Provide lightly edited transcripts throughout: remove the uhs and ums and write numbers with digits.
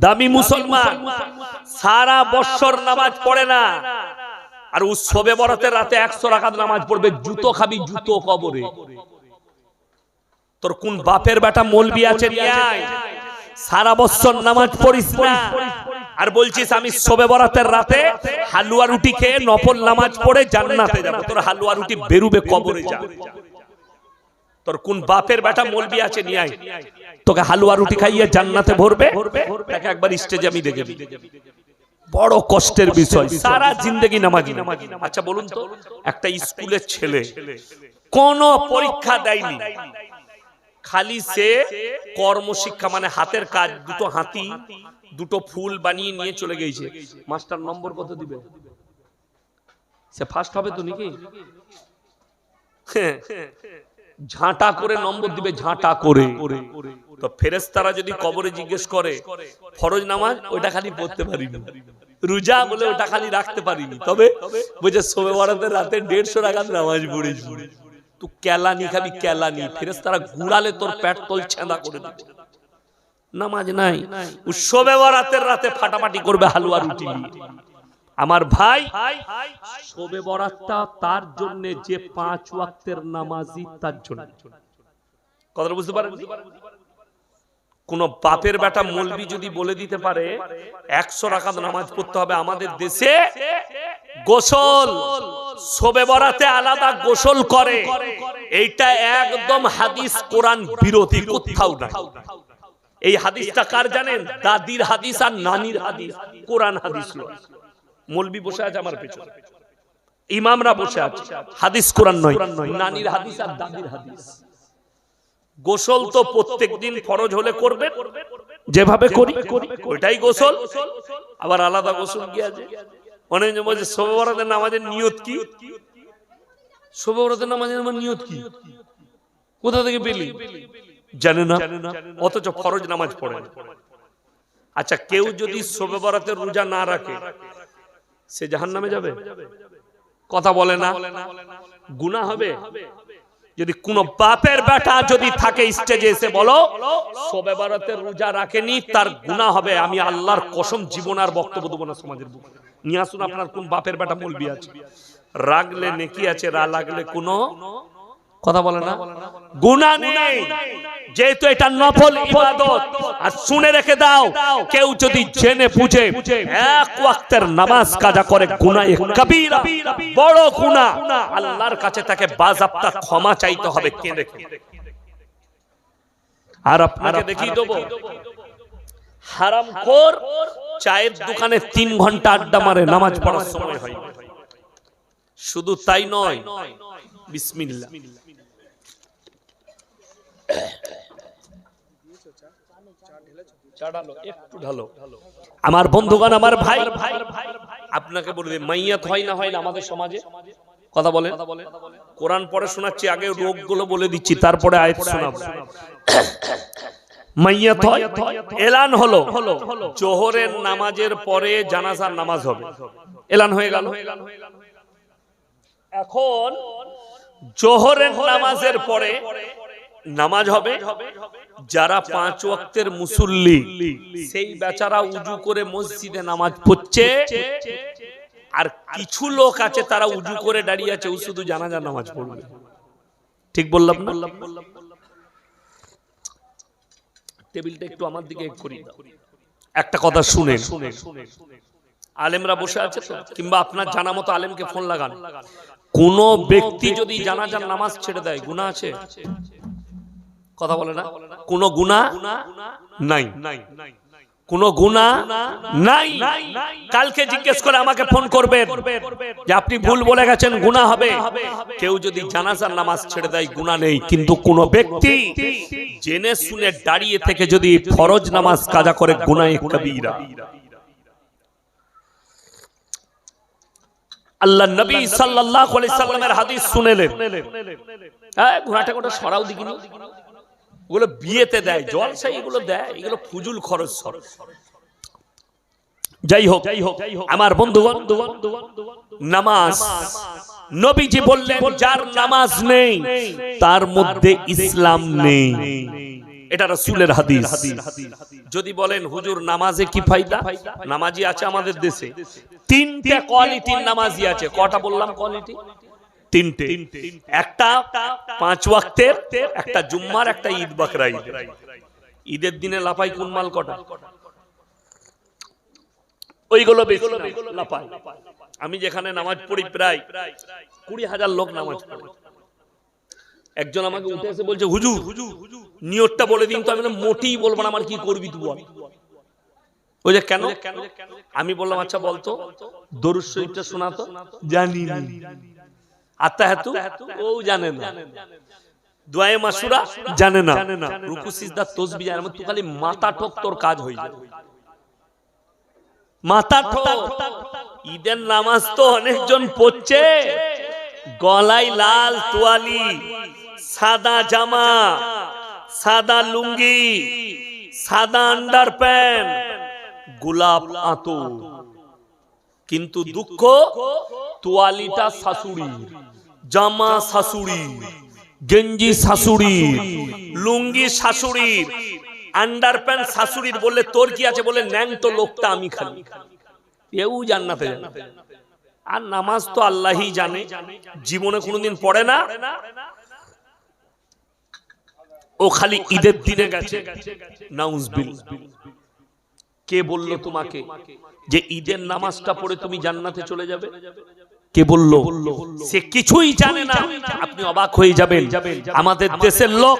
দামি মুসলমান সারা বছর নামাজ পড়ে না, আর উৎসবে বরাতের রাতে 100 রাকাত নামাজ পড়বে, জুতো খাবি জুতো কবরে। তোর কোন বাপের বেটা মৌলবি আছে নিয়ে আয়, সারা বছর নামাজ পড়িস না আর বলছিস আমি শবে বরাতের রাতে হালুয়া রুটি খেয়ে নফল নামাজ পড়ে জান্নাতে যাব। তোর হালুয়া রুটি বেরুবে কবরে যা। তোর কোন বাপের বেটা মৌলবি আছে নিয়ে আয়, তোকে হালুয়া রুটি খাইয়ে জান্নাতে ভরবে। তাকে একবার স্টেজে আমি দেখেছি, বড় কষ্টের বিষয়, সারা জিন্দেগি নামাজি। আচ্ছা বলুন তো, একটা স্কুলের ছেলে কোন পরীক্ষা দেয়নি, খালি সে কর্মশিক্ষা মানে হাতের কাজ, দুটো হাতি দুটো ফুল বানিয়ে নিয়ে চলে গেছে, মাস্টার নম্বর কত দিবে? সে ফার্স্ট হবে তো নাকি? ঝাঁটা করে নম্বর দিবে, ঝাঁটা করে। তো ফেরেশতারা যদি কবরে জিজ্ঞেস করে ফরজ নামাজ ওটা খালি পড়তে পারিনি, রোজা বলে ওটা খালি রাখতে পারিনি, তবে বুঝে শবে বরাতের রাতে 150 রাকাত নামাজ পড়েছি, তুই কেলানি খাবি কেলানি, ফেরেশতারা গুড়ালে তোর পেট তল ছেঁদা করে দিবে। নামাজ নাই, শবে বরাতের রাতে ফাটাফাটি করবে হালুয়া রুটি নিয়ে। আমার ভাই, শবে বরাতটা তার জন্য যে 5 ওয়াক্তের নামাজি, তার জন্য। কথাটা বুঝতে পারেন? কোন বাপের বেটা মৌলবি যদি বলে দিতে পারে 100 রাকাত নামাজ পড়তে হবে, আমাদের দেশে গোসল শবে বরাতে আলাদা গোসল করে, এইটা একদম হাদিস কোরআন বিরোধী, কোথাও নাই। এই হাদিসটা কার জানেন? দাদির হাদিস আর নানির হাদিস, কোরআন হাদিস নয়। মৌলবি বসে আছে আমার পেছনে, ইমামরা বসে আছে, হাদিস কোরআন নয়, নানির হাদিস আর দাদির হাদিস। গোসল তো প্রত্যেকদিন ফরজ হলে করবে, যেভাবে করি ওইটাই গোসল। আবার আলাদা গোসল কি আছে? অনেক বলছে শবে বরাতের নামাজের নিয়ত কি? শবে বরাতের নামাজের নিয়ত কি? কোথা থেকে পেলি? জানে না, অথচ ফরজ নামাজ পড়ে। আচ্ছা, কেউ যদি শবে বরাতের রোজা না রাখে সে জাহান্নামে যাবে? কথা বলে না, গুনাহ হবে। যদি কোন বাপের বেটা যদি থাকে স্টেজে এসে বলো শবে বরাতের রোজা রাখেনি, তার গুনাহ হবে, আমি আল্লাহর কসম জীবন আর বক্তব্য দেব না সমাজের বুকে। নিয়ে আসুন আপনার কোন বাপের বেটা মৌলবি আছে, রাগলে নেকি আছে, রা লাগলে কোনো কথা বলে না, গুনাহ নেই, যেহেতু এটা নফল ইবাদত। আর শুনে রেখে দাও, কেউ যদি জেনে বুঝে এক ওয়াক্তের নামাজ কাজা করে, গুনাহ কবিরা, বড় গুনাহ, আল্লাহর কাছে তাকে বাযাবতা ক্ষমা চাইতে হবে কেঁদে কেঁদে। আর আপনাকে দেখিয়ে দেব, হারামখোর চায়ের দোকানে 3 ঘন্টা আড্ডা মারে, নামাজ পড়ার সময় হয়। শুধু তাই নয়, বিসমিল্লাহ, আমার বন্ধুগণ, আমার ভাই, আপনাকে বলে দিই, মাইয়াত হয় না হয় না আমাদের সমাজে? কথা বলে, কোরআন পড়ে শোনাচ্ছি, আগে রোগগুলো বলে দিচ্ছি, তারপরে আয়াত শোনাবো। মাইয়াত হয়, এলান হলো জোহরের নামাজের পরে জানাজার নামাজ হবে, এলান হয়ে গেল। এখন জোহরের নামাজের পরে নামাজ হবে, যারা 5 ওয়াক্তের মুসল্লি সেই বেচারা উজু করে মসজিদে নামাজ পড়ছে, আর কিছু লোক আছে তারা উজু করে দাঁড়িয়ে আছে, ও শুধু জানাজার নামাজ পড়বে। ঠিক বললাম না? টেবিলটা একটু আমার দিকে করি, একটা কথা শুনে, আলেমরা বসে আছে তো, কিংবা আপনার জানা মতো আলেমকে ফোন লাগান। কোন ব্যক্তি যদি জানাজার নামাজ ছেড়ে দেয়, গুনাহ আছে? কথা বলে না, কোন গুনাহ নাই, কোন গুনাহ নাই। কালকে জিজ্ঞেস করে আমাকে ফোন করবেন যে আপনি ভুল বলে গেছেন, গুনাহ হবে। কেউ যদি জানাজার নামাজ ছেড়ে দেয়, গুনাহ নেই। কিন্তু কোন ব্যক্তি জেনে শুনে দাঁড়িয়ে থেকে যদি ফরজ নামাজ কাজা করে, গুনাহ কবিরা। আল্লাহ নবী সাল্লাল্লাহু আলাইহি সাল্লামের হাদিস শুনেলেন, ঘোড়াটা কোটা সরাও দিকিনি, ওগুলো বিয়েতে দেয়, জলসাই এগুলো দেয়, এগুলো ফুজুল খরচ। যাই হোক, আমার বন্ধুগণ, নামাজ নবীজি বললেন যার নামাজ নেই তার মধ্যে ইসলাম নেই। এটা রাসূলের হাদিস। যদি বলেন হুজুর নামাজে কি ফায়দা, নামাজি আছে আমাদের দেশে, তিনটে কোয়ালিটির নামাজি আছে। কটা বললাম কোয়ালিটি? তিনটে। একটা 5 ওয়াক্তের, একটা জুম্মার, একটা ঈদ বাকরা ঈদ। ঈদের দিনে লাপাই কোন মাল কটা? ওইগুলো বেশি লাপাই। আমি যেখানে নামাজ পড়ি প্রায় 20,000 লোক নামাজ পড়ে। একজন আমাকে উঠে এসে বলছে হুজুর নিয়তটা বলে দিন। তো আমি মোটেই বলবো না, আমার কি করবি তুই বল। ওই যে কেন? আমি বললাম আচ্ছা বলতো দরুদ শরীফটা শোনা তো। জানি না। আত্তাহাতু ও জানে না, দুআয়ে মাসুরা জানে না, রুকু সিজদা তাসবিহ জানে না। তুই খালি মাথা ঠোক, তোর কাজ হয়ে যাবে। মাথা ঠোক। ঈদের নামাজ তো অনেকজন পড়ছে, গলায় লাল তোয়ালি, সাদা জামা, সাদা লুঙ্গি, সাদা আন্ডার প্যান্ট, গোলাপ আতর। কিন্তু দুঃখ, তোয়ালিটা শাশুড়ি, জামা শাশুড়ি, গেঞ্জি শাশুড়ি, লুঙ্গি শাশুড়ি, আন্ডার প্যান্ট শাশুড়ির। বললে তোর কি আছে? বলে ন্যাংটো লোকটা আমি খালি। এও জান্নাতে যাবে। আর নামাজ তো আল্লাহই জানে, জীবনে কোনোদিন পড়ে না, ও খালি ঈদের দিনে গেছে। নাউজুবিল্লাহ। কে বলল তোমাকে যে ঈদের নামাজটা পড়ে তুমি জান্নাতে চলে যাবে? কে বলল? সে কিছুই জানে না। আপনি অবাক হয়ে যাবেন, আমাদের দেশের লোক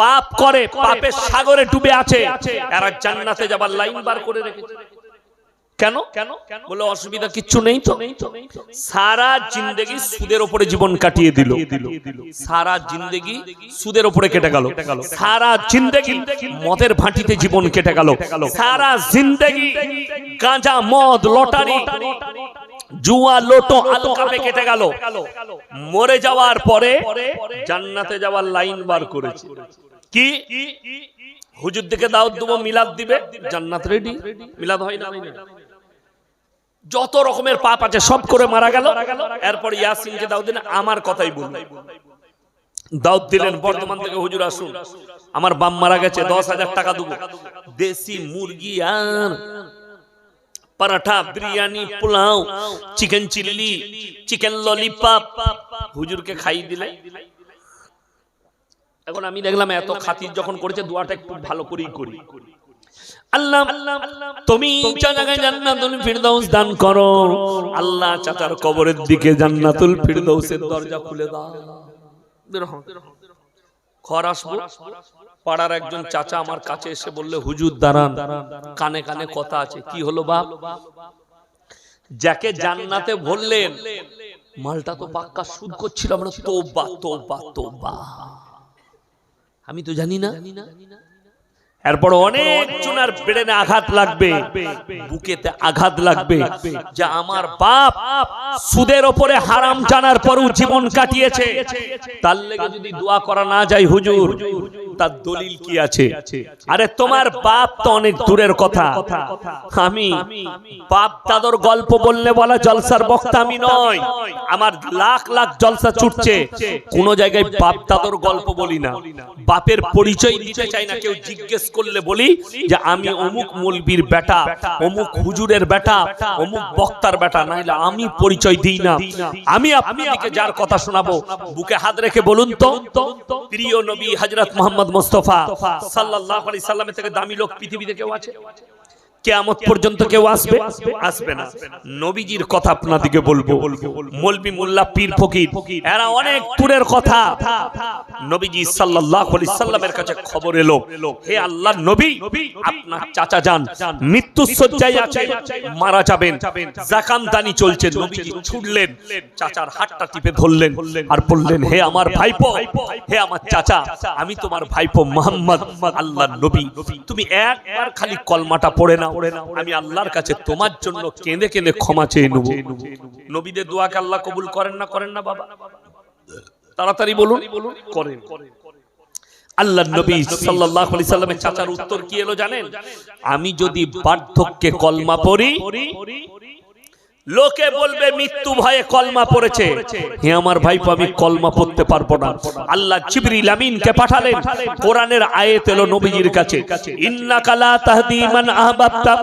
পাপ করে, পাপের সাগরে ডুবে আছে, এরা জান্নাতে যাবার লাইন বার করে রেখেছে। কেন? বলে অসুবিধা কিচ্ছু নেই তো। সারা জিন্দেগি সুদের উপরে জীবন কাটিয়ে দিল, সারা জিন্দেগি সুদের উপরে কেটে গেল, সারা জিন্দেগি মদের ভাটিতে জীবন কেটে গেল, সারা জিন্দেগি গাঁজা মদ লটারি জুয়া লোটো আলকাপে কেটে গেল। মরে যাওয়ার পরে জান্নাতে যাওয়ার লাইন বার করেছে। কি? হুজুর দিকে দাওয়াত দেবো, মিলাদ দিবে, জান্নাত রেডি। মিলাদ হয় না? যত রকমের পাপ আছে সব করে মারা গেল। এরপর ইয়াসিনকে দাওয়াত দিলেন, আমার কথাই বলুন। দাওয়াত দিলেন বর্ধমান থেকে, হুজুর আসুন, আমার বাপ মারা গেছে, 10,000 টাকা দেবো। দেশি মুরগি আর পরাঠা, বিরিয়ানি, পোলাও, চিকেন চিল্লি, চিকেন ললিপপ হুজুরকে খাইয়ে দিলে। এখন আমি দেখলাম এত খাতির যখন করেছে, দোয়াটা একটু ভালো করেই করি। আল্লাহ তুমি চাচাকে জান্নাতুল ফিরদাউস দান করো। আল্লাহ চাচার কবরের দিকে জান্নাতুল ফিরদাউসের দরজা খুলে দাও। ঘর আসবো, পাড়ার একজন চাচা আমার কাছে এসে বললে হুজুর দাঁড়ান, কানে কানে কথা আছে। কি হলো বাপ? যাকে জান্নাতে বললেন মালটা তো পাক্কা সুদ করছিল। আমরা তোবা তোবা তোবা, আমি তো জানি না। এরপর অনেক জনের ব্রেনে আঘাত লাগবে, বুকেতে আঘাত লাগবে, যে আমার বাপ সুদের ওপরে হারাম জানার পরও জীবন কাটিয়েছে, তার লেগে যদি দোয়া করা না যায় হুজুর, তার দলিল কি আছে? আরে তোমার বাপ তো অনেক দূরের কথা। আমি বাপ দাদর গল্প বললে বলা জলসার বক্তা আমি নয়। আমার লাখ লাখ জলসা ছুটছে, কোন জায়গায় বাপ দাদর গল্প বলি না। বাপের পরিচয় দিতে চাই না। কেউ জিজ্ঞেস করলে বলি যে আমি অমুক মৌলবীর বেটা, অমুক হুজুরের বেটা, অমুক বক্তার বেটা, নাইলে আমি পরিচয় দিই না। আমি আপনাকে যার কথা শোনাবো বুকে হাত রেখে বলুন তো, প্রিয় নবী হযরত মুহাম্মদ মুস্তাফা সাল্লাল্লাহু আলাইহি সাল্লামের থেকে দামি লোক পৃথিবীতে কেউ আছে? কিয়ামত পর্যন্ত কেউ আসবে? আসবে না। নবীজির কথা আপনাদেরকে বলবো। মৌলবি মোল্লা পীর ফকির এরা অনেক দূরের কথা। নবীজি সাল্লাল্লাহু আলাইহি সাল্লামের কাছে খবর এলো, হে আল্লাহর নবী, আপনার চাচা যান মৃত্যু শয্যায় আছে, মারা যাবেন, যাকাম দানি চলছে। নবীজি ছুটলেন, চাচার হাতটা টিপে ধরলেন আর বললেন, হে আমার ভাইপো, হে আমার চাচা, আমি তোমার ভাইপো মুহাম্মদ, আল্লাহর নবী, তুমি একবার খালি কলমাটা পড়ে নাও, আমি আল্লাহর কাছে তোমার জন্য কেঁদে কেঁদে ক্ষমা চেয়ে নেব। নবীদের দোয়াকে আল্লাহ কবুল করেন না? করেন না বাবা? তাড়াতাড়ি বলুন। করেন। আল্লাহর নবী সাল্লাল্লাহু আলাইহি সাল্লামের চাচার উত্তর কি এলো জানেন? আমি যদি বার্ধক্যে কলমা পড়ি, লোকে বলবে মৃত্যু ভয়ে কলমা পড়েছে, হে আমার ভাইপো আমি কলমা পড়তে পারবো না। আল্লাহ জিবরিল আমিনকে পাঠালেন, কোরআনের আয়াত এলো নবীজির কাছে, ইন্নাকা লা তাহদি মান আহবাবতা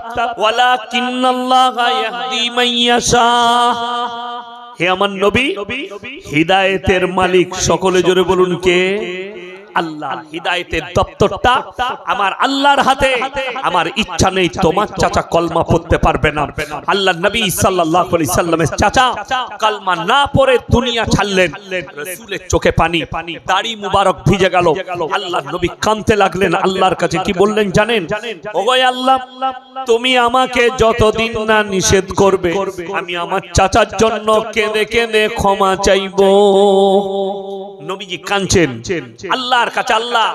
ওয়ালাকিন্নাল্লাহা ইয়াহদি মান ইয়াশা। হে আমার নবী, হিদায়াতের মালিক সকলে জোরে বলুন কে? আল্লাহ। হিদায়াতের দপ্তরটা আমার আল্লাহর হাতে। আমার ইচ্ছা নেই তোমার চাচা কলমা পড়তে পারবে না। আল্লাহর নবী সাল্লাল্লাহু আলাইহি সাল্লামের চাচা কলমা না পড়ে দুনিয়া ছাড়লেন। রাসূলের চোখে পানি, দাড়ি মুবারক ভিজে গেল। আল্লাহর নবী কাঁদতে লাগলেন, আল্লাহর কাছে কি বললেন জানেন? ওগো আল্লাহ, তুমি আমাকে যতদিন না নিষেধ করবে আমি আমার চাচার জন্য কেঁদে কেঁদে ক্ষমা চাইবো। নবীজি কাঁদছেন আল্লাহর কাছে, আল্লাহ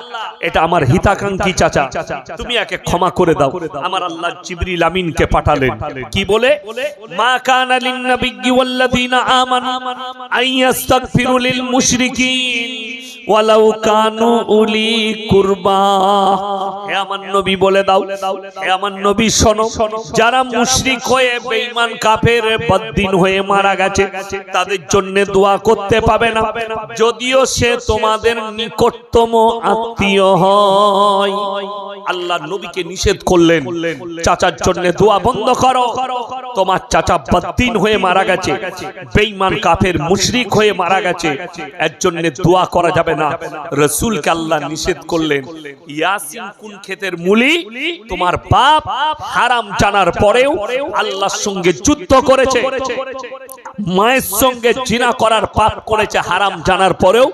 এটা আমার হিতাকাঙ্ক্ষী চাচা, তুমি একে ক্ষমা করে দাও। আমার আল্লাহ জিবরিল আমিনকে পাঠালেন, কি বলে? মা কানা লিন নাবিয়্যি ওয়াল্লাযীনা আমানু আইয়াস্তাগফিরু লিল মুশরিকিন ওয়ালাউ কানু উলি কুরবা। হে আমার নবী বলে দাও, হে আমার নবী শোনো, যারা মুশরিক হয়ে বেঈমান কাফের বদ্দিন হয়ে মারা গেছে তাদের জন্য দোয়া করতে পাবে না, যদিও সে তোমাদের নিকটতম আত্মীয় হয়। আল্লাহ নবীকে নিষেধ করলেন, চাচার জন্য দোয়া বন্ধ করো। তোমার চাচা বদ্দিন হয়ে মারা গেছে, বেঈমান কাফের মুশরিক হয়ে মারা গেছে, এর জন্য দোয়া করা যাবে না। রাসূলকে আল্লাহ নিষেধ করলেন। ইয়াসিন কোন ক্ষেতের মূলি? তোমার বাপ হারাম জানার পরেও আল্লাহর সঙ্গে যুদ্ধ করেছে, মায়ের সঙ্গে জিনা করার পাপ করেছে হারাম জানার পরেও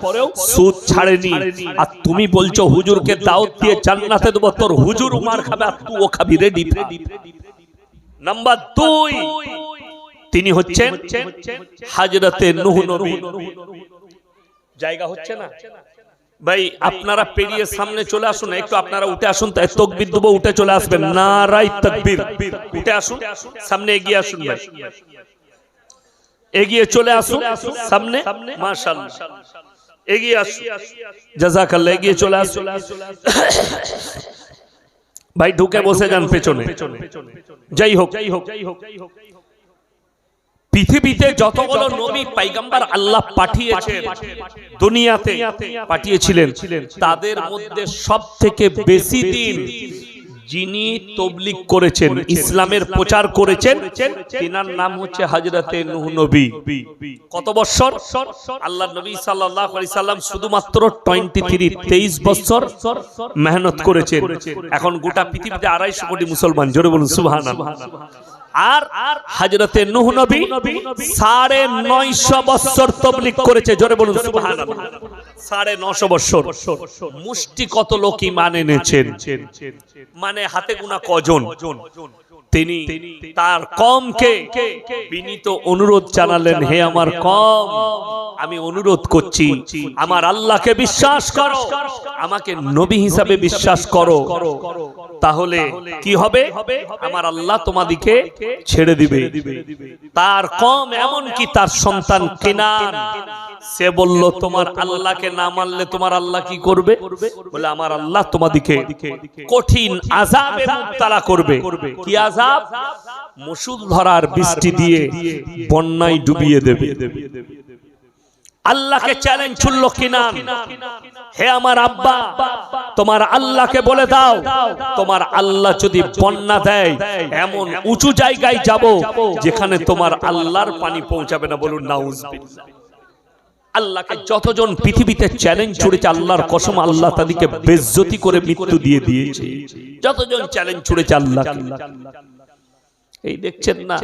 সুদ ছাড়েনি। আর তুমি বলছো হুজুরকে দাওয়াত দিয়ে জান্নাতে দেব, তোর হুজুর মার খাবে আর তুইও খাবি। রেডি? নাম্বার 2, তিনি হচ্ছেন হযরতে নূহ নবী। জায়গা হচ্ছে না ভাই, আপনারা পেরিয়ে সামনে চলে আসুন, একটু আপনারা উঠে আসুন, তাই তাকবীর দেব, উঠে চলে আসবেন। নারায়ে তাকবীর, উঠে আসুন, সামনে এগিয়ে আসুন ভাই, এগিয়ে চলে আসুন সামনে। মাশাআল্লাহ, এগিয়ে আসুন, জাযাকাল্লাহ, এগিয়ে চলে আসুন ভাই, ঢুকে বসে যান পেছনে। যাই হোক, পৃথিবীতে যতগুলো নবী পয়গম্বর আল্লাহ পাঠিয়েছেন, দুনিয়াতে পাঠিয়েছিলেন, তাদের মধ্যে সবথেকে বেশি দিন যিনি তাবলীগ করেছেন, ইসলামের প্রচার করেছেন, তিনার নাম হচ্ছে হযরতে নূহ নবী। কত বছর? আল্লাহর নবী সাল্লাল্লাহু আলাইহি সাল্লাম শুধুমাত্র 23 বছর মেহনত করেছেন। এখন গোটা পৃথিবীতে 250 কোটি মুসলমান, জোরে বলুন সুবহানাল্লাহ। আর হযরতে নূহ নবী 950 বছর তাবলীগ করেছে, জোরে বলুন সুবহানাল্লাহ। 950 বছর। মুষ্টি কত লোক ঈমান এনেছেন, মানে হাতে গোনা কজন। তিনি তার কওমকে বিনীত অনুরোধ জানালেন, হে আমার কওম, আমি অনুরোধ করছি আমার আল্লাহকে বিশ্বাস করো, আমাকে নবী হিসাবে বিশ্বাস করো, তাহলে কি হবে? আমার আল্লাহ তোমাদিকে ছেড়ে দিবে। তার কওম এমন কি তার সন্তান কেনান, সে বলল তোমার আল্লাহকে না মানলে তোমার আল্লাহ কি করবে? বলে আমার আল্লাহ তোমাদিকে কঠিন আযাবে মুবতালা করবে। কি আযাব? মুষলধারার বৃষ্টি দিয়ে বন্যায় ডুবিয়ে দেবে। আল্লাহকে চ্যালেঞ্জ ছুড়ল কিনান, হে আমার আব্বা, তোমার আল্লাহকে বলে দাও, তোমার আল্লাহ যদি বন্যা দেয় এমন উঁচু জায়গায় যাব যেখানে তোমার আল্লাহর পানি পৌঁছাবে না। বলুন নাউজুবিল্লাহ। আল্লাহকে যতজন পৃথিবীতে চ্যালেঞ্জ ছুড়েছে, আল্লাহর কসম আল্লাহ তাদেরকে বেইজ্জতি করে মৃত্যু দিয়ে দিয়েছে। যতজন চ্যালেঞ্জ ছুড়েছে আল্লাহকে। এই দেখছেন না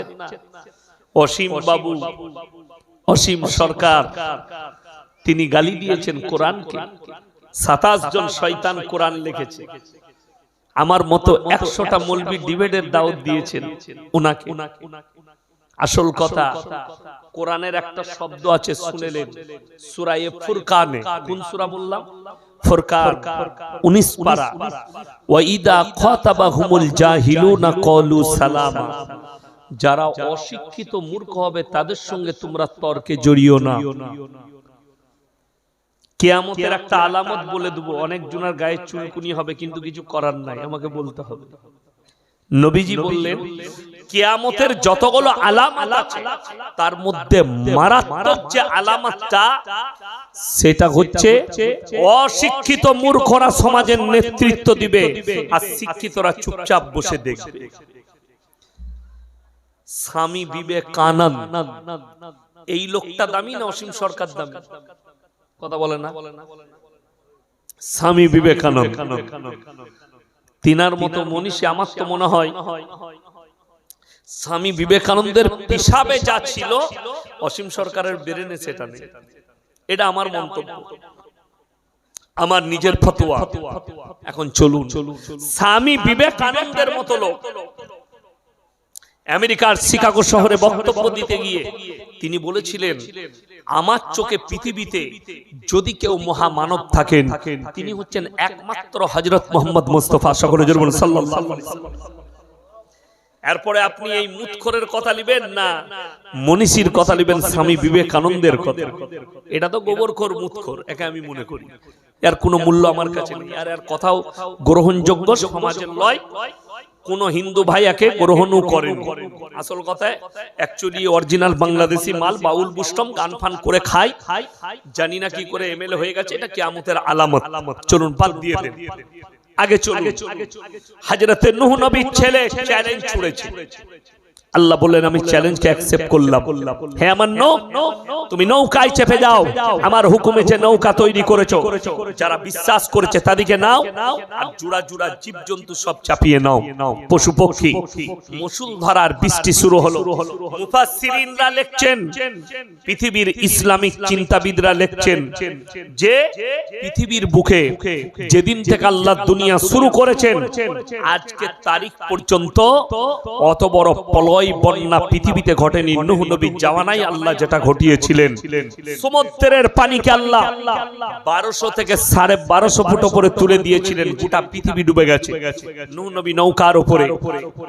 অসীম বাবু, অসীম সরকার, তিনি গালি দিয়েছেন কোরআনকে। 27 জন শয়তান কোরআন লিখেছে। আমার মতো 100টা মৌলবি ডিবেটের দাওয়াত দিয়েছেন উনাকে। আসল কথা, কোরআনের একটা শব্দ আছে শুনেলেন, সূরা ফুরকানে। কোন সূরা বললাম? ফুরকান 19 পারা। ওয়া ইদা খাতাবাহুমুল জাহিলুনা ক্বালু সালামা। যারা অশিক্ষিত মূর্খ হবে তাদের সঙ্গে তোমরা তর্কে জড়িও না। কিয়ামতের একটা আলামত বলে দেব, অনেক জনের গায়ে চুলকুনি হবে, কিন্তু কিছু করার নাই, আমাকে বলতে হবে। নবীজি বললেন কিয়ামতের যতগুলো আলামত আছে তার মধ্যে মারাত্মক যে আলামতটা সেটা হচ্ছে অশিক্ষিত মূর্খরা সমাজের নেতৃত্ব দিবে আর শিক্ষিতরা চুপচাপ বসে দেখবে। স্বামী বিবেকানন্দ এই লোকটা দামি না অসীম সরকার দামি? কথা বলে না? স্বামী বিবেকানন্দ তিনার মতো মনীষী আমার তো মনে হয় স্বামী বিবেকানন্দের পিসাবে যা ছিল অসীম সরকারের ব্রেনে সেটা নেই। এটা আমার মন্তব্য, আমার নিজের ফতোয়া। এখন চলুন, স্বামী বিবেকানন্দের মতো লোক আমেরিকার শিকাগো শহরে বক্তব্য দিতে গিয়ে তিনি বলেছিলেন, আমার চোখে পৃথিবীতে যদি কেউ মহামানব থাকেন তিনি হচ্ছেন একমাত্র হযরত মুহাম্মদ মুস্তাফা সাল্লাল্লাহু আলাইহি ওয়াসাল্লাম। এরপরে আপনি এই মুতখরের কথা লিবেন না, মনীষীর কথা লিবেন, স্বামী বিবেকানন্দের কথা। এটা তো গোবরখোর মুতখোর, একে আমি মনে করি এর কোনো মূল্য আমার কাছে নেই, আর এর কথাও গ্রহণযোগ্য সমাজের নয়। কোন হিন্দু ভাই একে গ্রহণও করেন। আসল কথায় অ্যাকচুয়ালি অরিজিনাল বাংলাদেশি মাল, বাউল বুস্টম গান ফান করে খায়, জানি না কি করে এমএলএ হয়ে গেছে। এটা কিয়ামতের আলামত। চলুন বাদ দিয়ে দেন, আগে চলুন। হযরতে নূহ নবীর ছেলে চ্যালেঞ্জ ছুড়েছে। আল্লাহ বললেন, আমি চ্যালেঞ্জকে অ্যাকসেপ্ট করলাম। হে আমার নূহ, তুমি নৌকায় চেপে যাও, আমার হুকুমে যে নৌকা তৈরি করেছো, যারা বিশ্বাস করেছে তাদেরকে নাও, আর জোড়া জোড়া জীবজন্তু সব চাপিয়ে নাও, পশু পক্ষী। মুষলধারার বৃষ্টি শুরু হলো। মুফাসসিরিনরা লিখছেন, পৃথিবীর ইসলামিক চিন্তাবিদরা লিখছেন যে পৃথিবীর বুকে যেদিন থেকে আল্লাহ দুনিয়া শুরু করেছেন আজকে তারিখ পর্যন্ত অত বড় প্রলয় বন্যা পৃথিবীতে ঘটেনি। নূহ নবীর জামানায় আল্লাহ যেটা ঘটিয়েছিলেন, সমুদ্রের পানিকে আল্লাহ 1200 থেকে 1250 ফুট উপরে তুলে দিয়েছিলেন, গোটা পৃথিবী ডুবে গেছে। নূহ নবী নৌকার উপরে,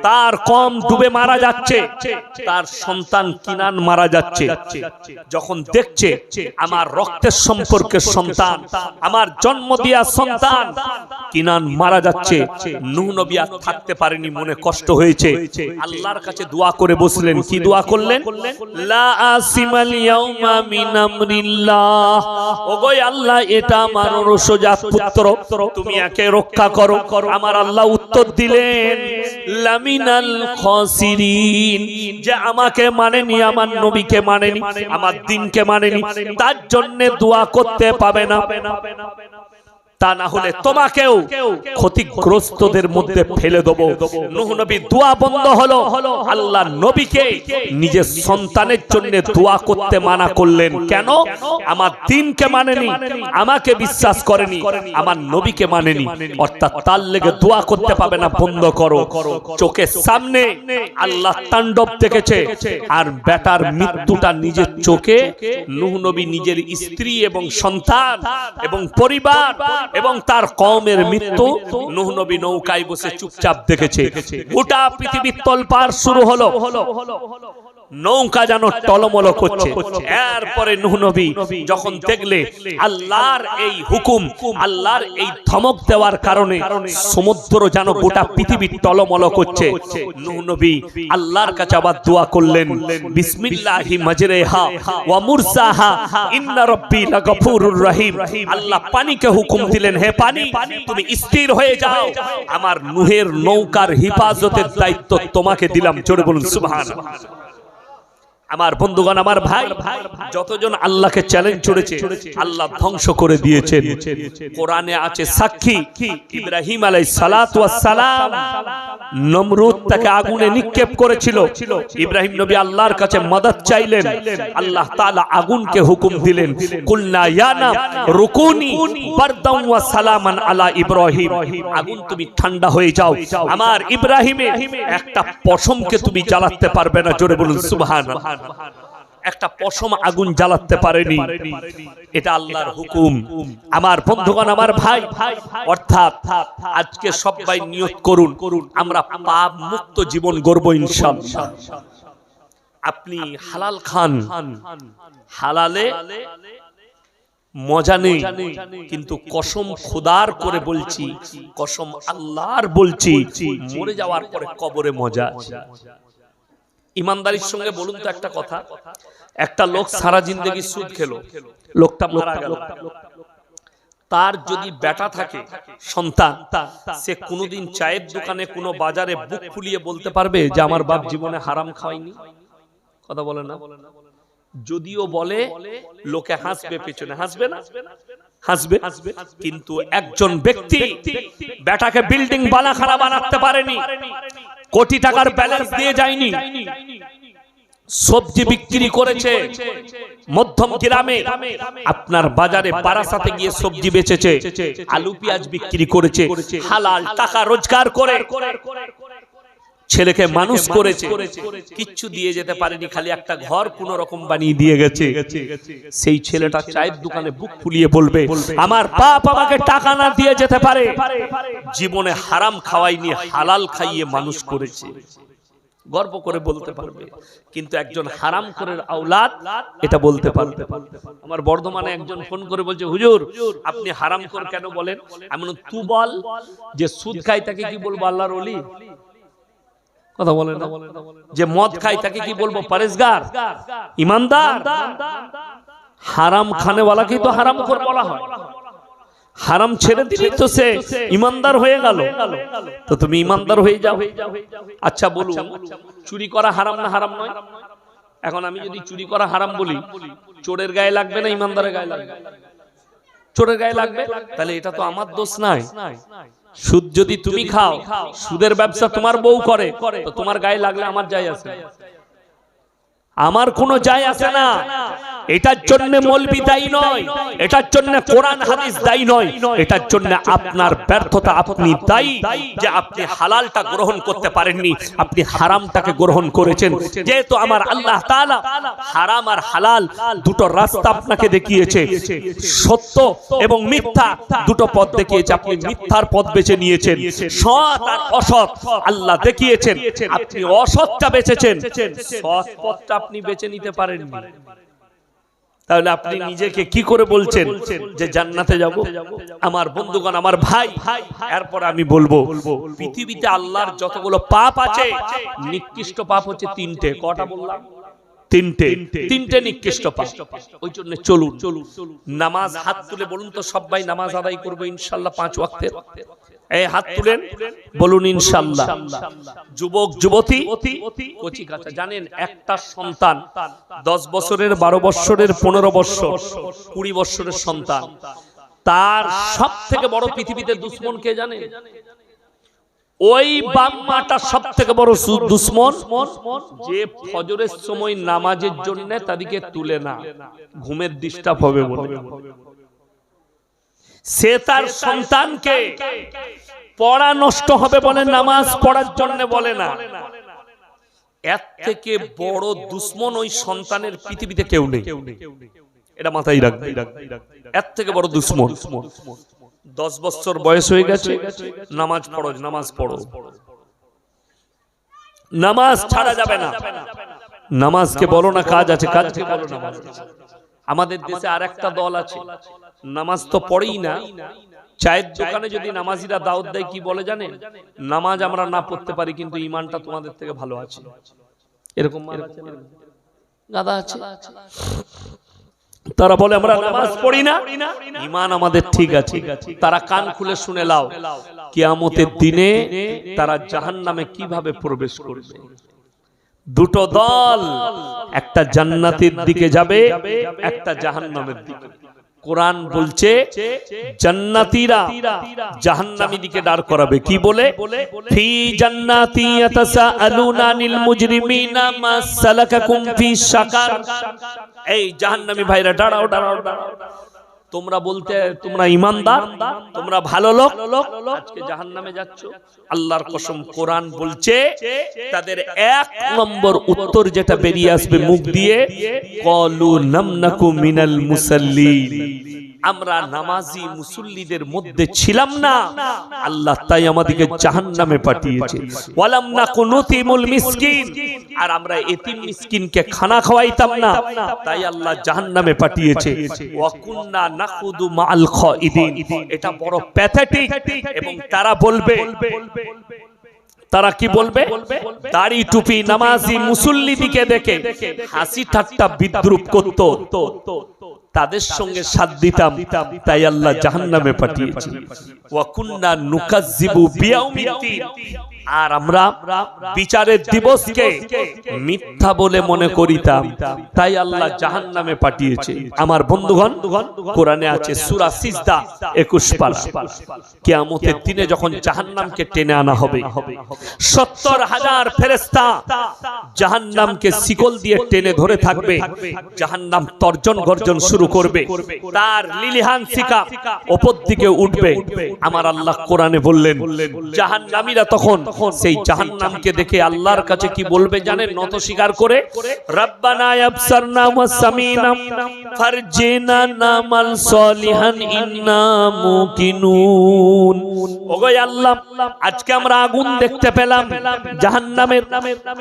তার কম ডুবে মারা যাচ্ছে, তার সন্তান কিনান মারা যাচ্ছে। যখন দেখছে আমার রক্তের সম্পর্কের সন্তান, আমার জন্ম দেয়া সন্তান কিনান মারা যাচ্ছে, নূহ নবী আর থাকতে পারেনি, মনে কষ্ট হয়েছে। আল্লাহর কাছে দোয়া করে বসলেন। কি দোয়া করলেন? লা আসিমাল ইয়াউমা মিন আমরিল্লাহ, ওগো আল্লাহ এটা আমার রসজাত পুত্র, তুমি একে রক্ষা করো। আমার আল্লাহ উত্তর দিলেন, লামিনাল খাসিরিন, যে আমাকে মানেনি, আমার নবীকে মানেনি, আমার দ্বীনকে মানেনি, তার জন্য দোয়া করতে পাবে না। তা না হলে তোমাকেও ক্ষতিগ্রস্তদের মধ্যে ফেলে দেব। নূহ নবী দোয়া বন্ধ হলো। আল্লাহ নবীকে নিজের সন্তানের জন্য দোয়া করতে মানা করলেন। কেন? আমার দ্বীনকে মানেনি, আমাকে বিশ্বাস করেনি, আমার নবীকে মানেনি, অর্থাৎ তার লেগে দোয়া করতে পাবে না, বন্ধ করো। চোখের সামনে আল্লাহ তাণ্ডব দেখেছে, আর বেটার মৃত্যুটা নিজের চোখে নূহ নবী নিজের স্ত্রী এবং সন্তান এবং পরিবার এবং তার কওমের মৃত্যু নূহ নবী নৌকায় বসে চুপচাপ দেখেছে। গোটা পৃথিবীর তোলপাড় শুরু হলো, নৌকা যেন টলমল করছে। এরপরে নূহ নবী যখন দেখলে আল্লাহর এই হুকুম, আল্লাহর এই ধমক দেওয়ার কারণে সমুদ্র যেন গোটা পৃথিবী টলমল করছে, নূহ নবী আল্লাহর কাছে আবার দোয়া করলেন, বিসমিল্লাহি মাজরেহা ওয়া মুরসাহা ইন্না রাব্বি লাগফুরুর রহিম। আল্লাহ পানিকে হুকুম দিলেন, হে পানি তুমি স্থির হয়ে যাও, আমার নূহের নৌকার হেফাজতের দায়িত্ব তোমাকে দিলাম। জোরে বলুন সুবহানাল্লাহ। আমার বন্ধুগণ, আমার ভাই, যতজন আল্লাহকে চ্যালেঞ্জ ছুড়েছে আল্লাহ ধ্বংস করে দিয়েছেন। কোরআনে আছে সাক্ষী, ইব্রাহিম আলাইহিস সালাতু ওয়াস সালাম নমরুদ তাকে আগুনে নিক্ষেপ করেছিল। ইব্রাহিম নবী আল্লাহর কাছে মদদ চাইলেন, আল্লাহ তাআলা আগুনকে হুকুম দিলেন, কুলনা ইয়া নাম রুকুনি বারদাম ওয়া সালামান আলা ইব্রাহিম, আগুন তুমি ঠান্ডা হয়ে যাও, আমার ইব্রাহিমের একটা পশমকে তুমি জ্বালাতে পারবে না। জোরে বলুন সুবহানাল্লাহ। একটা পশম আগুন জ্বালাতে পারেনি, এটা আল্লাহর হুকুম। আমার বন্ধুগণ, আমার ভাই, অর্থাৎ আজকে সবাই নিয়ত করুন আমরা পাপ মুক্ত জীবন গড়ব ইনশাআল্লাহ। আপনি হালাল খান, হালালে মজা নেই, কিন্তু কসম খোদার করে বলছি, কসম আল্লাহর বলছি, মরে যাওয়ার পরে কবরে মজা আছে। ইমানদারির সঙ্গে বলুন তো একটা কথা, একটা লোক সারা জিন্দেগি সুদ খেলো, লোকটা মারা গেল, তার যদি বেটা থাকে সন্তান, সে কোনোদিন চায়ের দোকানে কোনো বাজারে বুক ফুলিয়ে বলতে পারবে যে আমার বাপ জীবনে হারাম খাওয়ায়নি? কথা বলে না? যদিও বলে লোকে হাসবে, পেছনে হাসবে না? হাসবে। কিন্তু একজন ব্যক্তি বেটাকে বিল্ডিং বানাখানা বানাতে পারেনি, কোটি টাকার ব্যালেন্স দিয়ে যায়নি, সবজি বিক্রি করেছে মধ্যম গ্রামে, আপনার বাজারে বারাসাতে গিয়ে সবজি বেচেছে, আলু পেঁয়াজ বিক্রি করেছে, হালাল টাকা রোজগার করে ছেলেকে মানুষ করেছে, কিচ্ছু দিয়ে যেতে পারেনি, খালি একটা ঘর কোন রকম বানিয়ে দিয়ে গেছে। সেই ছেলেটা চায়ের দোকানে বুক ফুলিয়ে বলবে আমার বাপ আমাকে টাকা না দিয়ে যেতে পারে, জীবনে হারাম খাওয়াইনি, হালাল খাইয়ে মানুষ করেছে, গর্ব করে বলতে পারবে। কিন্তু একজন হারাম করের আওলাদ এটা বলতে পারবে। আমার বর্ধমানে একজন ফোন করে বলছে হুজুর আপনি হারাম কর কেন বলেন? এমন তুই বল যে সুদ খাই তাকে কি বলবো আল্লাহর ওলি? কথা বলে না? যে মদ খাই তাকে কি বলবো পরেজগার, ইমানদার? হারাম খানেওয়ালাকেই তো হারাম খোর বলা হয়। হারাম ছেড়ে দিলেই তো সে ইমানদার হয়ে গেল। তো তুমি ইমানদার হয়ে যাও। আচ্ছা বলুন, চুরি করা হারাম না হারাম নয়? এখন আমি যদি চুরি করা হারাম বলি, চোরের গায়ে লাগবে না ইমানদারের গায়ে লাগবে? চোরের গায়ে লাগবে। তাহলে এটা তো আমার দোষ নাই। সুদ যদি তুমি খাও, সুদের ব্যবসা তোমার বউ করে, তো তোমার গায়ে লাগলে আমার যায় আসে? আমার কোনো যায় আসে না। এটার জন্য মৌলবি দায়ী নয়, এটার জন্য কোরআন হাদিস দায়ী নয়, এটার জন্য আপনার ব্যর্থতা। আপনি দায়ী যে আপনি হালালটা গ্রহণ করতে পারেননি, আপনি হারামটাকে গ্রহণ করেছেন। যেহেতু আমার আল্লাহ তাআলা হারাম আর হালাল দুটো রাস্তা আপনাকে দেখিয়েছে, সত্য এবং মিথ্যা দুটো পথ দেখিয়েছে, আপনি মিথ্যার পথ বেছে নিয়েছেন। সৎ আর অসৎ আল্লাহ দেখিয়েছেন, আপনি অসৎটা বেছেছেন, সৎ পথটা আপনি বেছে নিতে পারেননি। তাহলে আপনি নিজেকে কি করে বলছেন যে জান্নাতে যাব? আমার বন্ধুগণ, আমার ভাই, এরপর আমি বলবো পৃথিবীতে আল্লাহর যতগুলো পাপ আছে, নিকৃষ্ট পাপ হচ্ছে তিনটে। কটা বললাম? তিনটে নিকৃষ্ট পাপ। ওই জন্য চলুন নামাজ, হাত তুলে বলুন তো সবাই নামাজ আদায় করবো ইনশাআল্লাহ 5 ওয়াক্তের। এই হাত তুলেন, বলুন ইনশাআল্লাহ। যুবক যুবতী কচি কাঁচা, জানেন একটা সন্তান 10 বছরের, 12 বছরের, 15 বছর, 20 বছরের সন্তান, তার সব থেকে বড় পৃথিবীতে দুশ্মন কে জানে? ওই বাপ মাটা সব থেকে বড় দুশ্মন, যে ফজরের সময় নামাজের জন্য তাদেরকে তুলে না, ঘুমের ডিস্টার্ব হবে বলে সে তার সন্তানকে পড়া নষ্ট হবে বলে নামাজ পড়ার জন্য বলে না। এর থেকে বড় দুশ্মন ওই সন্তানের পৃথিবীতে কেউ নেই, এটা মাথায় রাখবে। এর থেকে বড় দুশ্মন। 10 বছর বয়স হয়ে গেছে, নামাজ পড়ো, নামাজ পড়ো, নামাজ ছাড়া যাবে না। নামাজকে বলো না কাজ আছে, কাজকে বলো নামাজ আছে। আমাদের দেশে আর একটা দল আছে, নামাজ তো পড়েই না। চায়ের দোকানে যদি নামাজিরা দাওয়াত দেয় কি বলে জানেন? নামাজ আমরা না পড়তে পারি কিন্তু ইমানটা তোমাদের থেকে ভালো আছে। এরকম গাদা আছে, তারা বলে আমরা নামাজ পড়ি না, ঈমান আমাদের ঠিক আছে। তারা কান খুলে শুনে লাও, কিয়ামতের দিনে তারা জাহান্নামে কিভাবে প্রবেশ করবে। দুটো দল, একটা জান্নাতের দিকে যাবে, একটা জাহান্নামের দিকে। কোরআন বলছে জান্নাতীরা জাহান্নামী দিকে দাঁড় করাবে, কি বলে? ফি জান্নাতি ইয়াতাসাআলুনা আনিল মুজরিমিনা মা সালাকাকুম ফি সাকার। এই জাহান্নামী ভাইরা দাঁড়াও, দাঁড়াও, দাঁড়াও। তোমরা বলতে তোমরা ঈমানদার, তোমরা ভালো লোক, আজকে জাহান্নামে যাচ্ছ। আল্লাহর কসম, কোরআন বলছে তাদের 1 নম্বর উত্তর যেটা বেরিয়ে আসবে মুখ দিয়ে, ক্বালু নামনাকু মিনাল মুসাল্লিন, আমরা নামাজি মুসল্লিদের মধ্যে ছিলাম না, আল্লাহ তাই আমাদেরকে জাহান্নামে পাঠিয়েছে। ওয়ালাম নাকু নুতিমুল মিসকিন, আর আমরা এতিম মিসকিনকে খানা খাওয়াইতাম না, তাই আল্লাহ জাহান্নামে পাঠিয়েছে। ওয়া কুননা নাখুদু মাআল খাইদিন, এটা বড় প্যাথেটিক। এবং তারা বলবে তারা কি বলবে? দাড়ি টুপি নামাজি মুসল্লি দিকে দেখে হাসি ঠাট্টা বিদ্রুপ করত, তাদের সঙ্গে সাথ দিতাম, তাই আল্লাহ জাহান্নামে পাঠিয়েছে। ওয়া কুন্না নুকাজ্জিবু বিয়াউমিদ্দিন, আর আমরা বিচারের দিবসকে মিথ্যা বলে মনে করিতাম, তাই আল্লাহ জাহান্নামে পাঠিয়েছে। আমার বন্ধুগণ, কোরআনে আছে সূরা সিজদা 21 পারা, কিয়ামতের দিনে যখন জাহান্নামকে টেনে আনা হবে, 70,000 ফেরেশতা জাহান্নামকে শিকল দিয়ে টেনে ধরে থাকবে। জাহান্নাম তর্জন গর্জন শুরু করবে, তার লিলিহান শিখা উপর দিকে উঠবে। আমার আল্লাহ কোরআনে বললেন, জাহান্নামীরা তখন সেই জাহান্নামকে দেখে আল্লাহর কাছে কি বলবে জানেন? নত স্বীকার করে, রব্বানা আবসারনা ওয়া সামিনা ফারজিনা নামাল সলিহান ইন্না মুকিনুন। ওগো আল্লাহ, আজকে আমরা আগুন দেখতে পেলাম, জাহান্নামের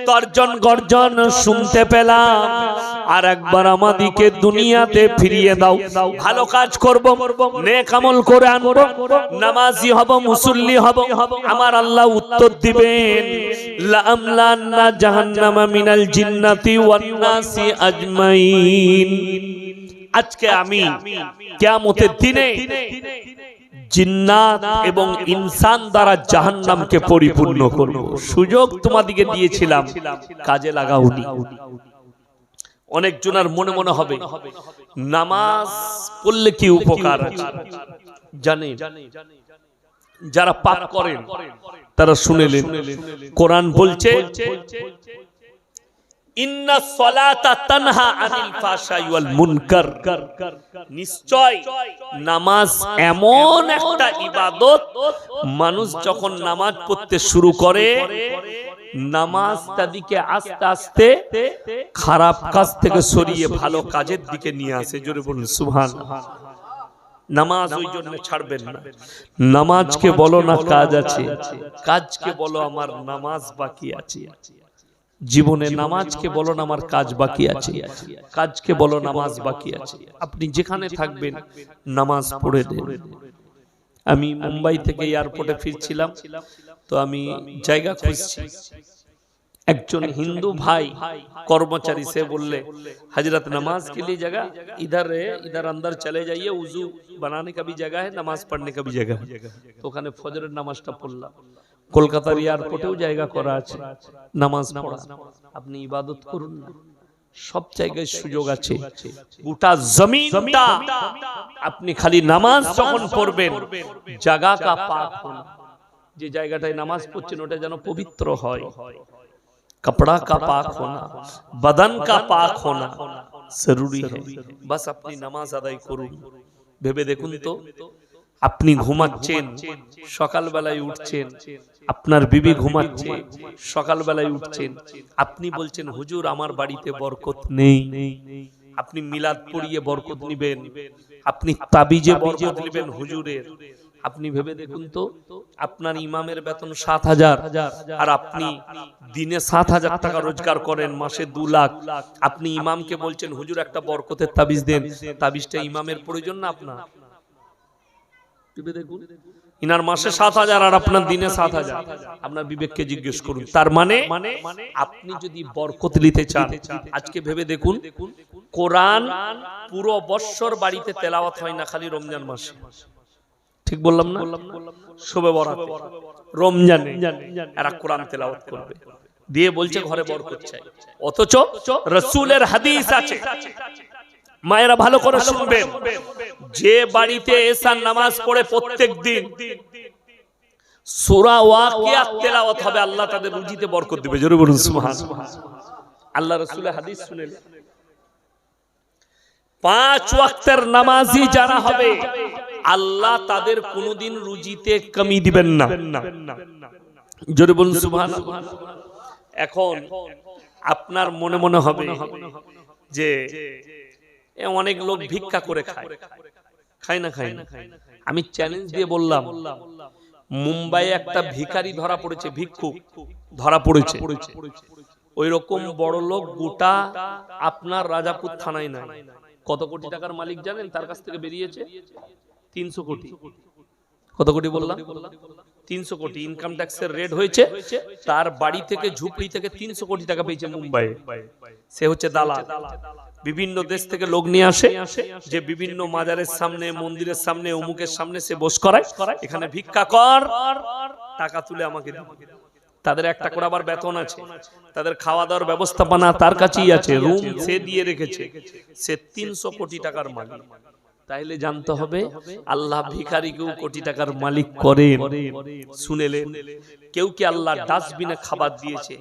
তর্জন গর্জন শুনতে পেলাম, আর একবার আমাদেরকে দুনিয়াতে ফিরিয়ে দাও, ভালো কাজ করব, নেক আমল করে আনব, নামাজি হব, মুসল্লি হব। আমার আল্লাহ উত্তর দিবেন, লাআমলান্না জাহান্নামা মিনাল জিন্নাতি ওয়ান নাসি আজমাইন। আজকে আমি কিয়ামতের দিনে জিন্নাত এবং ইনসান দ্বারা জাহান্নামকে পরিপূর্ণ করব। সুযোগ তোমাদিকে দিয়েছিলাম, কাজে লাগাওনি। অনেক জনের মনে মনে হবে নামাজ পড়লে কি উপকার আছে জানেন? যারা পাপ করেন তারা শুনেলেন, কোরআন বলছে ইন্না সলাতা তানহা আনিল ফাহশাই ওয়াল মুনকার। নিশ্চয় নামাজ এমন একটা ইবাদত, মানুষ যখন নামাজ পড়তে শুরু করে, নামাজ তাদিকে আস্তে আস্তে খারাপ কাজ থেকে সরিয়ে ভালো কাজের দিকে নিয়ে আসে। জোরে বলুন সুবহানাল্লাহ। নামাজ ওই জন্য ছাড়বেন না। নামাজকে বলো না কাজ আছে, কাজকে বলো আমার নামাজ বাকি আছে। জীবনে নামাজকে বলো না আমার কাজ বাকি আছে, কাজকে বলো নামাজ বাকি আছে। আপনি যেখানে থাকবেন নামাজ পড়ে দেন। আমি মুম্বাই থেকে এয়ারপোর্টে ফিরছিলাম, তো আমি জায়গা খুঁজছি। একজন হিন্দু ভাই কর্মচারী সে বললে, हजरत नमाज के लिए जगह इधर है, इधर अंदर चले जाइए, वुजू बनाने का भी जगह है, नमाज पढ़ने का भी जगह है। तो ওখানে ফজরের নামাজটা পড়লাম। কলকাতার এয়ারপোর্টেও জায়গা করা আছে নামাজ পড়া। আপনি ইবাদত করুন না, সব জায়গায় সুযোগ আছে। গোটা জমিনটা আপনি খালি নামাজ যখন পড়বেন, জায়গা কা পাক হোনা, যে জায়গাটায় নামাজ পড়ছেন ওটা যেন পবিত্র হয়। कपड़ा का पाक होना, बदन का पाक होना जरूरी है। बस अपनी नमाज अदाई करुन। ভেবে দেখুন তো, আপনি ঘুমাচ্ছেন, সকালবেলায় উঠছেন, আপনার বিবি ঘুমাচ্ছে, সকালবেলায় উঠছেন, আপনি বলছেন হুজুর আমার বাড়িতে বরকত নেই। আপনি মিলাদ পড়িয়ে বরকত নেবেন, আপনি তাবিজে বরকত নেবেন হুজুরের। আপনি ভেবে দেখুন তো, আপনার ইমামের বেতন 7,000, আর আপনি দিনে 7,000 টাকা রোজগার করেন, মাসে 2 লাখ। আপনি ইমামকে বলছেন হুজুর একটা বরকতের তাবিজ দেন, তাবিজটা ইমামের প্রয়োজন না আপনার? ভেবে দেখুন, ইনার মাসে 7,000 আর আপনার দিনে 7,000। আপনার বিবেককে জিজ্ঞেস করুন। তার মানে আপনি যদি বরকত নিতে চান, আজকে ভেবে দেখুন, কোরআন পুরো বৎসর বাড়িতে তেলাওয়াত হয় না, খালি রমজান মাসে। ঠিক বললাম না? শবে বরাতে রমজানে এরা কোরআন তেলাওয়াত করবে, দিয়ে বলছে ঘরে বরকত চাই। অথচ রাসূলের হাদিস আছে, মায়েরা ভালো করে শুনবেন, যে বাড়িতে এশার নামাজ পড়ে প্রত্যেকদিন সূরা ওয়াকিয়া তেলাওয়াত হবে, আল্লাহ তাদের রুজিতে বরকত দিবে। জোরে বলুন সুবহানাল্লাহ। আল্লাহ রাসূলের হাদিস শুনেন, 5 ওয়াক্তের নামাজি যারা হবে, আল্লাহ তাদের কোনদিন রুজিতে কমি দিবেন না। জোরে বলুন সুবহানাল্লাহ। এখন আপনার মনে মনে হবে যে অনেক লোক ভিক্ষা করে খায়, খায় না খায় না। আমি চ্যালেঞ্জ দিয়ে বললাম, মুম্বাইয়ে একটা ভিখারি ধরা পড়েছে, ভিক্ষুক ধরা পড়েছে, ওই রকম বড় লোক গোটা আপনার রাজাপুর থানায় নাই। কত কোটি টাকার মালিক জানেন? তার কাছ থেকে বেরিয়েছে 300 কোটি। কত কোটি বললাম? 300 কোটি ইনকাম ট্যাক্সের রেট হয়েছে, তার বাড়ি থেকে ঝুপড়ি থেকে 300 কোটি টাকা পেয়েছে মুম্বাইয়ে। সে হচ্ছে দালাল। বিভিন্ন দেশ থেকে লোক নিয়ে আসে, যে বিভিন্ন মাজারের সামনে, মন্দিরের সামনে, অমুকের সামনে সে বস করায়, এখানে ভিক্ষা কর, টাকা তুলে আমাকে দিবে। তাদের একটা করে আবার বেতন আছে, তাদের খাওয়া দাওয়ার ব্যবস্থাপনা তার কাছেই আছে, রুম সে দিয়ে রেখেছে। সে 300 কোটি টাকার মালিক। তাইলে জানতে হবে আল্লাহ ভিখারিকেও কোটি টাকার মালিক করেন। শুনেলেন? কেউ কি আল্লাহ ডাস্টবিনে খাবার দিয়েছে?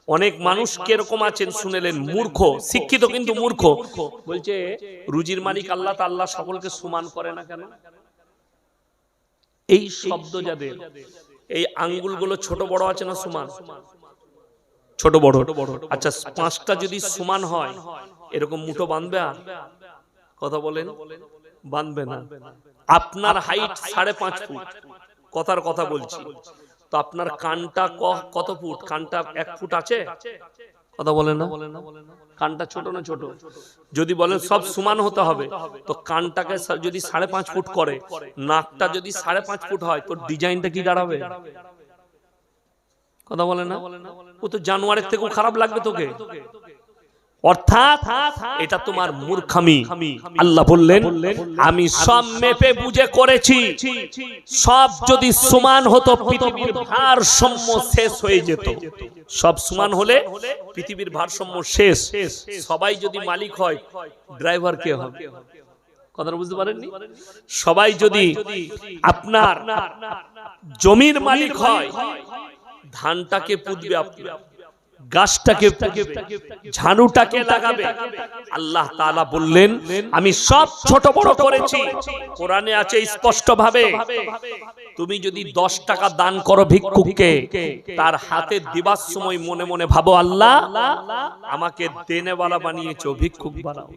অনেক মানুষ কিরকম আছেন শুনেলেন? মূর্খ, শিক্ষিত কিন্তু মূর্খ। বলছে রুজির মালিক আল্লাহ, তা আল্লাহ সকলকে সমান করে না কেন? এই শব্দ যাদের, এই আঙ্গুলগুলো ছোট বড় আছে না সমান? ছোট বড়। আচ্ছা, 5টা যদি সমান হয় এরকম মুঠো বাঁধবে? আর কথা বলেন, বাঁধবে না। আপনার হাইট 5.5 ফুট, কথার কথা বলছি, তো আপনার কানটা কত ফুট? কানটা 1 ফুট আছে? কথা বলেন না? কানটা ছোট না ছোট? যদি বলেন সব সমান হতে হবে, তো কানটাকে যদি 5.5 ফুট করে, নাকটা যদি 5.5 ফুট হয়, তো ডিজাইনটা কি দাঁড়াবে? কথা বলেন না? ও তো জানোয়ারের থেকেও খারাপ লাগবে তোকে। অর্থাৎ এটা তোমার মূর্খামি। আল্লাহ বললেন আমি সব মেপে বুঝে করেছি, সব যদি সমান হতো পৃথিবীর ভারসাম্য শেষ হয়ে যেত। সব সমান হলে পৃথিবীর ভারসাম্য শেষ। সবাই যদি মালিক হয়, ড্রাইভার কে হবে? কথাটা বুঝতে পারেননি? সবাই যদি আপনার জমির মালিক হয়, ধানটাকে পুঁতবে আপনি, গাছটাকে ঝাড়ুটাকে লাগাবে। আল্লাহ তাআলা বললেন আমি সব ছোট বড় করেছি। কোরআনে আছে স্পষ্ট ভাবে, তুমি যদি 10 টাকা দান করো ভিক্ষুককে, তার হাতে দিবার সময় মনে মনে ভাবো আল্লাহ আমাকে দেনেওয়ালা বানিয়েছো, ভিক্ষুক বানাও।